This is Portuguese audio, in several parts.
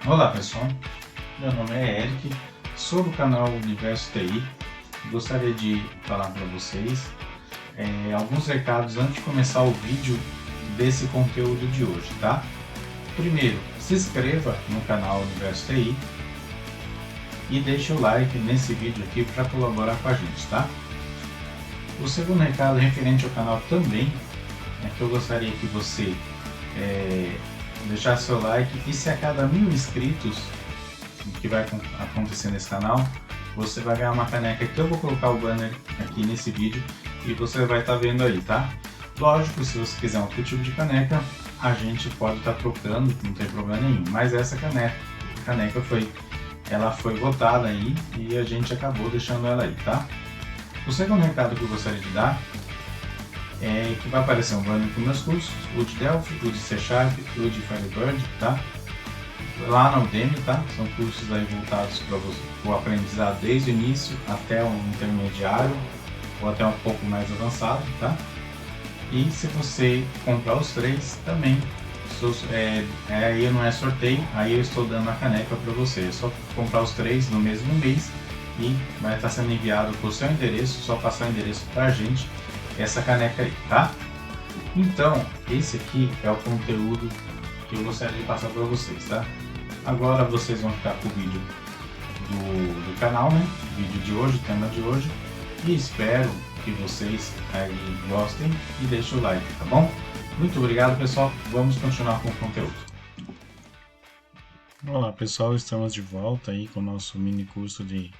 Olá pessoal, meu nome é Eric, sou do canal Universo TI. Gostaria de falar para vocês alguns recados antes de começar o vídeo desse conteúdo de hoje, tá? Primeiro, se inscreva no canal Universo TI e deixe o like nesse vídeo aqui para colaborar com a gente, tá? O segundo recado referente ao canal também é que eu gostaria que você deixar seu like, e se a cada 1000 inscritos que vai acontecer nesse canal, você vai ganhar uma caneca que eu vou colocar o banner aqui nesse vídeo e você vai estar vendo aí, tá? Lógico, se você quiser outro tipo de caneca, a gente pode estar trocando, não tem problema nenhum, mas essa caneca foi votada aí e a gente acabou deixando ela aí, tá? O segundo recado que eu gostaria de dar é que vai aparecer um banner com meus cursos, o de Delphi, o de C Sharp, o de Firebird, tá? Lá na Udemy, tá? São cursos aí voltados para o aprendizado desde o início até um intermediário ou até um pouco mais avançado, tá? E se você comprar os três também, aí não é sorteio, aí eu estou dando a caneca para você. É só comprar os três no mesmo mês e vai estar sendo enviado para o seu endereço, só passar o endereço para a gente, essa caneca aí, tá? Então, esse aqui é o conteúdo que eu gostaria de passar para vocês, tá? Agora vocês vão ficar com o vídeo do canal, né? O vídeo de hoje, o tema de hoje. E espero que vocês aí gostem e deixem o like, tá bom? Muito obrigado, pessoal. Vamos continuar com o conteúdo. Olá pessoal, estamos de volta aí com o nosso mini curso de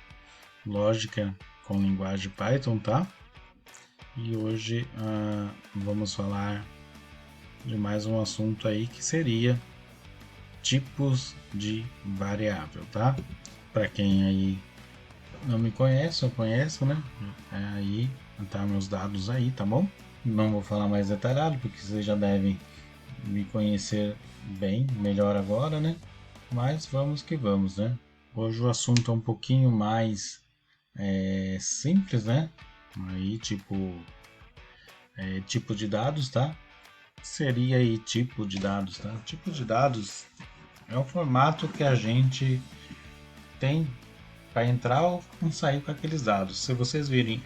lógica com linguagem Python, tá? E hoje vamos falar de mais um assunto aí que seria tipos de variável, tá? Para quem aí não me conhece, eu conheço, né? Aí tá meus dados aí, tá bom? Não vou falar mais detalhado porque vocês já devem me conhecer bem, melhor agora, né? Mas vamos que vamos, né? Hoje o assunto é um pouquinho mais simples, né? Aí tipo de dados, tá? Seria aí tipo de dados, tá? Tipo de dados é o formato que a gente tem para entrar ou sair com aqueles dados. Se vocês virem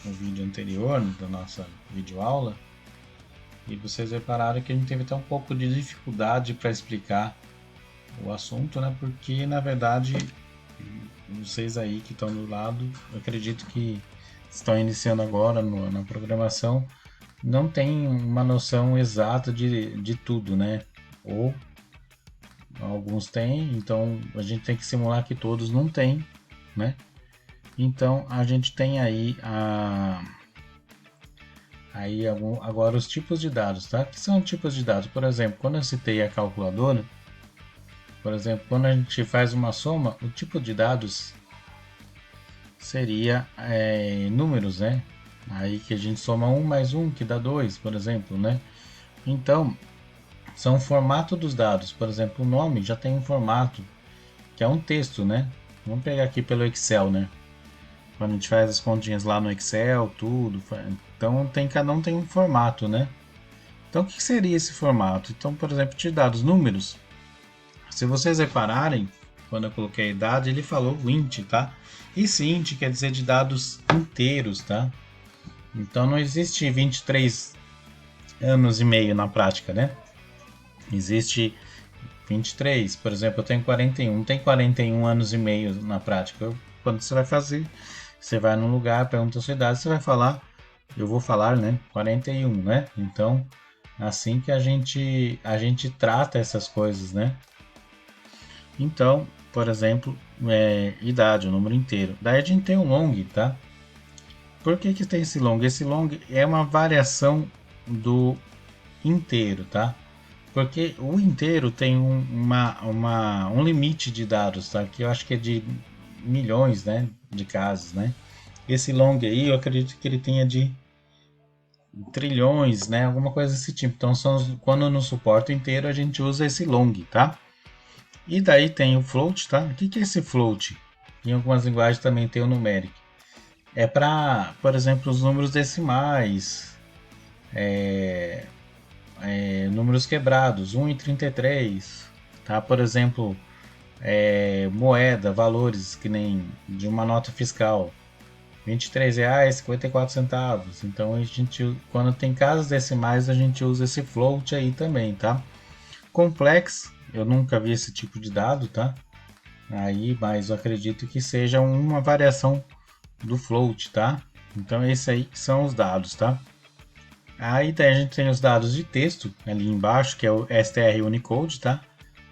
o vídeo anterior da nossa videoaula, e vocês repararam que a gente teve até um pouco de dificuldade para explicar o assunto, né? Porque na verdade vocês aí que estão do lado, eu acredito que estão iniciando agora na programação, não tem uma noção exata de tudo, né? Ou alguns têm, então a gente tem que simular que todos não têm, né? Então a gente tem aí agora os tipos de dados, tá? Que são tipos de dados? Por exemplo, quando eu citei a calculadora, por exemplo, quando a gente faz uma soma, o tipo de dados seria números, né? Aí que a gente soma 1 mais 1 que dá 2, por exemplo, né? Então, são o formato dos dados. Por exemplo, o nome já tem um formato, que é um texto, né? Vamos pegar aqui pelo Excel, né? Quando a gente faz as continhas lá no Excel, tudo. Então, cada um tem um formato, né? Então, o que seria esse formato? Então, por exemplo, de dados números. Se vocês repararem, quando eu coloquei a idade, ele falou int, tá? Esse int quer dizer de dados inteiros, tá? Então não existe 23 anos e meio na prática, né? Existe 23, por exemplo, eu tenho 41, não tem 41 anos e meio na prática. Quando você vai fazer, você vai num lugar, pergunta a sua idade, você vai falar, eu vou falar, né? 41, né? Então, assim que a gente trata essas coisas, né? Então, por exemplo, idade, o número inteiro. Daí a gente tem o long, tá? Por que tem esse long? Esse long é uma variação do inteiro, tá? Porque o inteiro tem um limite de dados, tá? Que eu acho que é de milhões, né? De casos, né? Esse long aí, eu acredito que ele tenha de trilhões, né? Alguma coisa desse tipo. Então, quando no suporte inteiro, a gente usa esse long, tá? E daí tem o float, tá? O que é esse float? Em algumas linguagens também tem o numeric. É para, por exemplo, os números decimais, números quebrados, 1 em 33, tá? Por exemplo, moeda, valores, que nem de uma nota fiscal, R$ 23,54. Então a gente, quando tem casas decimais, a gente usa esse float aí também, tá? Complex, eu nunca vi esse tipo de dado, tá? Aí, mas eu acredito que seja uma variação do float, tá? Então esses aí são os dados, tá? Aí a gente tem os dados de texto ali embaixo, que é o str Unicode, tá?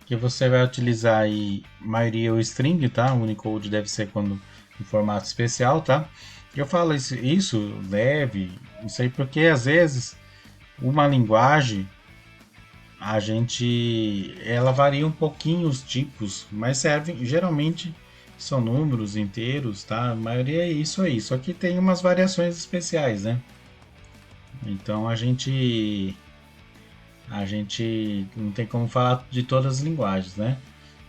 Que você vai utilizar aí, maioria o string, tá? O Unicode deve ser quando em formato especial, tá? Eu falo isso leve, isso aí porque às vezes uma linguagem ela varia um pouquinho os tipos, mas geralmente são números inteiros, tá? A maioria é isso aí, só que tem umas variações especiais, né? Então a gente não tem como falar de todas as linguagens, né?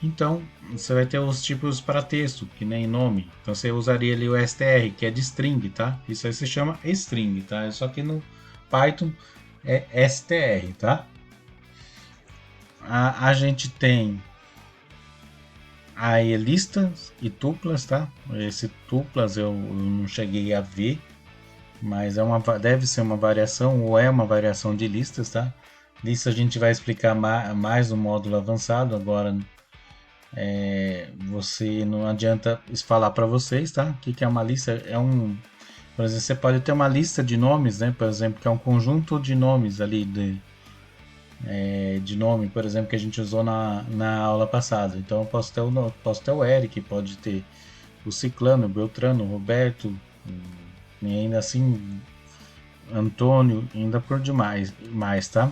Então, você vai ter os tipos para texto, que nem nome. Então, você usaria ali o str, que é de string, tá? Isso aí se chama string, tá? Só que no Python é str, tá? A gente tem aí listas e tuplas, tá? Esse tuplas eu não cheguei a ver, mas deve ser uma variação ou é uma variação de listas, tá? Isso a gente vai explicar mais no módulo avançado. Agora você não adianta falar para vocês, tá? O que é uma lista? Por exemplo, você pode ter uma lista de nomes, né? Por exemplo, que é um conjunto de nomes ali de nome, por exemplo, que a gente usou na aula passada. Então eu posso ter o Eric, pode ter o Ciclano, o Beltrano, o Roberto, e ainda assim Antônio, ainda por demais, mais, tá?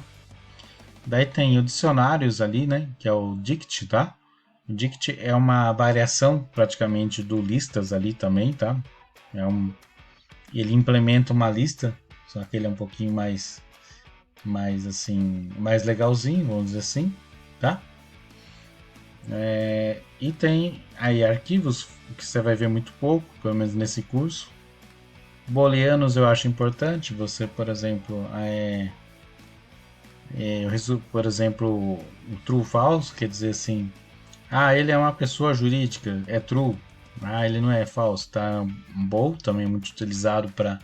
Daí tem o dicionários ali, né? Que é o Dict, tá? O Dict é uma variação praticamente do listas ali também, tá? Ele implementa uma lista, só que ele é um pouquinho mais assim, mais legalzinho, vamos dizer assim, tá? E tem aí arquivos que você vai ver muito pouco, pelo menos nesse curso. Booleanos eu acho importante, você, por exemplo, por exemplo, o true false, quer dizer assim, ele é uma pessoa jurídica, é true. Ele não é falso, tá? Bool também é muito utilizado para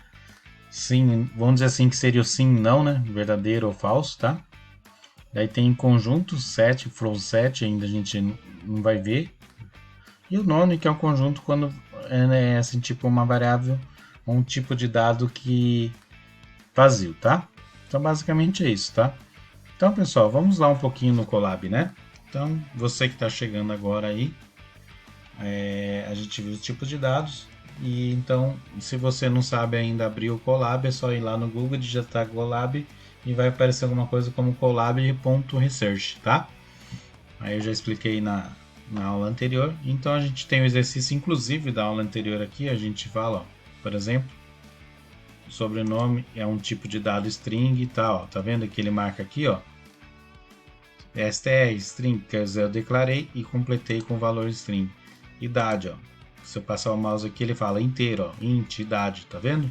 sim, vamos dizer assim que seria o sim, não, né? Verdadeiro ou falso, tá? Daí tem conjunto set, from set, ainda a gente não vai ver. E o none, que é um conjunto quando é assim, tipo uma variável, um tipo de dado que vazio, tá? Então basicamente é isso, tá? Então, pessoal, vamos lá um pouquinho no Colab, né? Então, você que está chegando agora aí, a gente viu os tipos de dados. E então, se você não sabe ainda abrir o Colab, é só ir lá no Google, digitar Colab e vai aparecer alguma coisa como colab.research, tá? Aí eu já expliquei na aula anterior. Então a gente tem o exercício inclusive da aula anterior aqui, a gente fala, ó, por exemplo, sobrenome é um tipo de dado string e tal, tá vendo que ele marca aqui, ó, str, string, quer dizer, eu declarei e completei com valor string. Idade, ó, se eu passar o mouse aqui ele fala inteiro, ó, int, idade, tá vendo?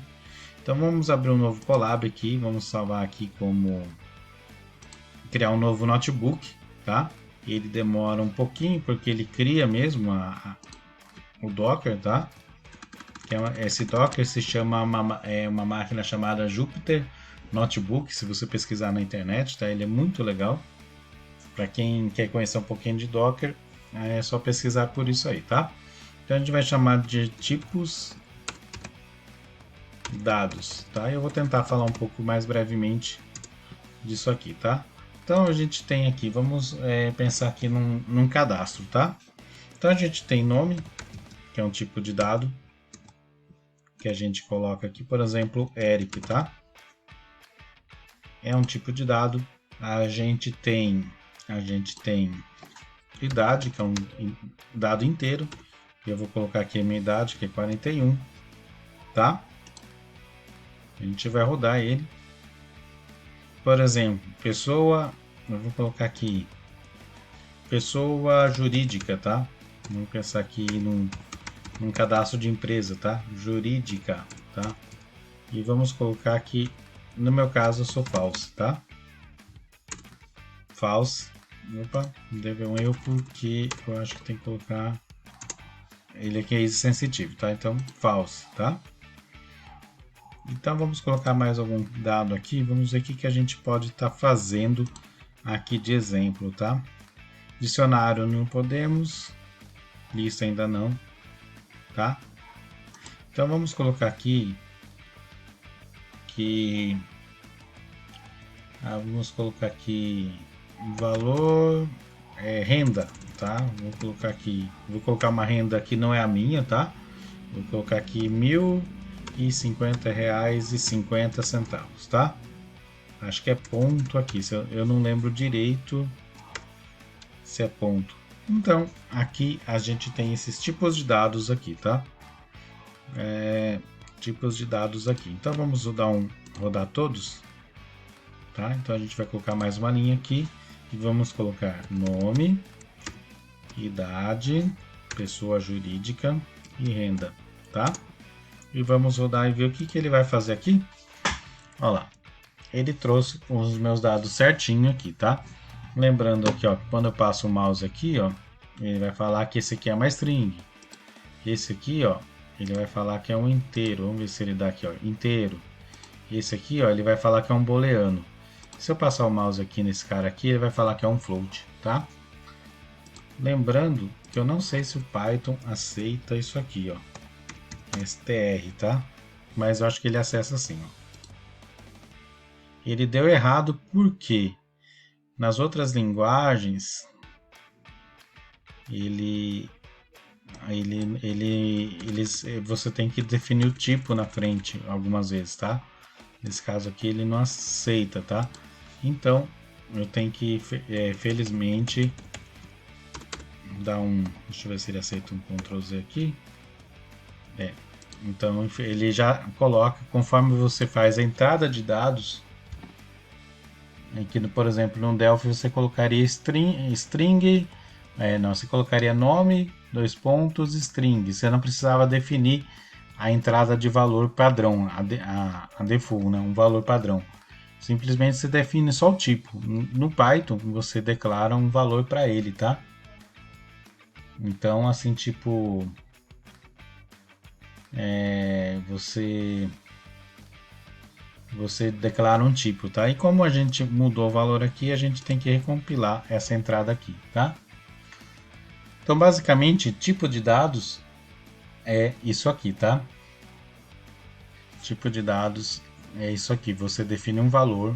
Então vamos abrir um novo Colab aqui, vamos salvar aqui como criar um novo notebook, tá? Ele demora um pouquinho porque ele cria mesmo o Docker, tá? Esse Docker se chama uma máquina chamada Jupyter Notebook, se você pesquisar na internet, tá? Ele é muito legal. Para quem quer conhecer um pouquinho de Docker, é só pesquisar por isso aí, tá? Então a gente vai chamar de tipos dados, tá? Eu vou tentar falar um pouco mais brevemente disso aqui, tá? Então a gente tem aqui, vamos pensar aqui num cadastro, tá? Então a gente tem nome, que é um tipo de dado, que a gente coloca aqui, por exemplo, Eric, tá? É um tipo de dado. A gente tem idade, que é um dado inteiro. Eu vou colocar aqui a minha idade, que é 41, tá? A gente vai rodar ele. Por exemplo, pessoa, eu vou colocar aqui pessoa jurídica, tá? Vamos pensar aqui num cadastro de empresa, tá? Jurídica, tá? E vamos colocar aqui, no meu caso, eu sou false, tá? False, Opa, deu um erro porque eu acho que tem que colocar ele aqui é case sensitive, tá? Então, false, tá? Então, vamos colocar mais algum dado aqui. Vamos ver o que a gente pode estar fazendo aqui de exemplo, tá? Dicionário não podemos, lista ainda não, tá? Então, vamos colocar aqui que... vamos colocar aqui valor... renda, tá? Vou colocar uma renda que não é a minha, tá? Vou colocar aqui R$ 1.050,50, tá? Acho que é ponto aqui, eu não lembro direito se é ponto. Então, aqui a gente tem esses tipos de dados aqui, tá? Tipos de dados aqui. Então, vamos rodar todos, tá? Então, a gente vai colocar mais uma linha aqui. E vamos colocar nome, idade, pessoa jurídica e renda, tá? E vamos rodar e ver o que ele vai fazer aqui. Olha lá, ele trouxe os meus dados certinho aqui, tá? Lembrando aqui, ó, quando eu passo o mouse aqui, ó, ele vai falar que esse aqui é uma string. Esse aqui, ó, ele vai falar que é um inteiro. Vamos ver se ele dá aqui, ó, inteiro. Esse aqui, ó, ele vai falar que é um booleano. Se eu passar o mouse aqui nesse cara aqui, ele vai falar que é um float, tá? Lembrando que eu não sei se o Python aceita isso aqui, ó. str, tá? Mas eu acho que ele acessa assim, ó. Ele deu errado porque nas outras linguagens você tem que definir o tipo na frente algumas vezes, tá? Nesse caso aqui ele não aceita, tá? Então, eu tenho que, felizmente, dar um... Deixa eu ver se ele aceita um Ctrl Z aqui. Então, ele já coloca, conforme você faz a entrada de dados, aqui, por exemplo, no Delphi você colocaria string... não, você colocaria nome, dois pontos, string. Você não precisava definir a entrada de valor padrão, a default, né? Um valor padrão. Simplesmente você define só o tipo. No Python você declara um valor para ele, tá? Então, assim, tipo, você declara um tipo, tá? E como a gente mudou o valor aqui, a gente tem que recompilar essa entrada aqui, tá? Então, basicamente, tipo de dados é isso aqui, tá? Tipo de dados é isso aqui. Você define um valor,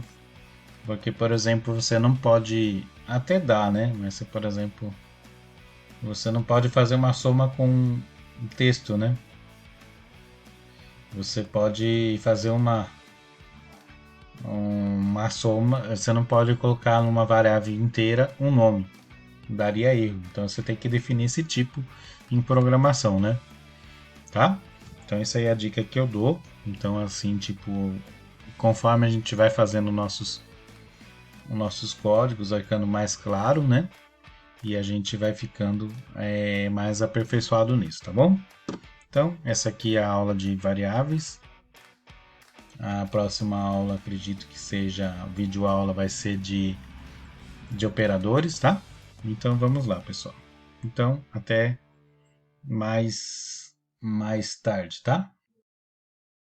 porque, por exemplo, você não pode até dar, né? Mas, por exemplo, você não pode fazer uma soma com texto, né? Você pode fazer uma soma, você não pode colocar numa variável inteira um nome, daria erro. Então você tem que definir esse tipo em programação, né? Tá? Então isso aí é a dica que eu dou. Então assim, tipo, conforme a gente vai fazendo nossos códigos, vai ficando mais claro, né? E a gente vai ficando mais aperfeiçoado nisso, tá bom? Então, essa aqui é a aula de variáveis. A próxima aula, acredito que seja a videoaula, vai ser de operadores, tá? Então, vamos lá, pessoal. Então, até mais tarde, tá?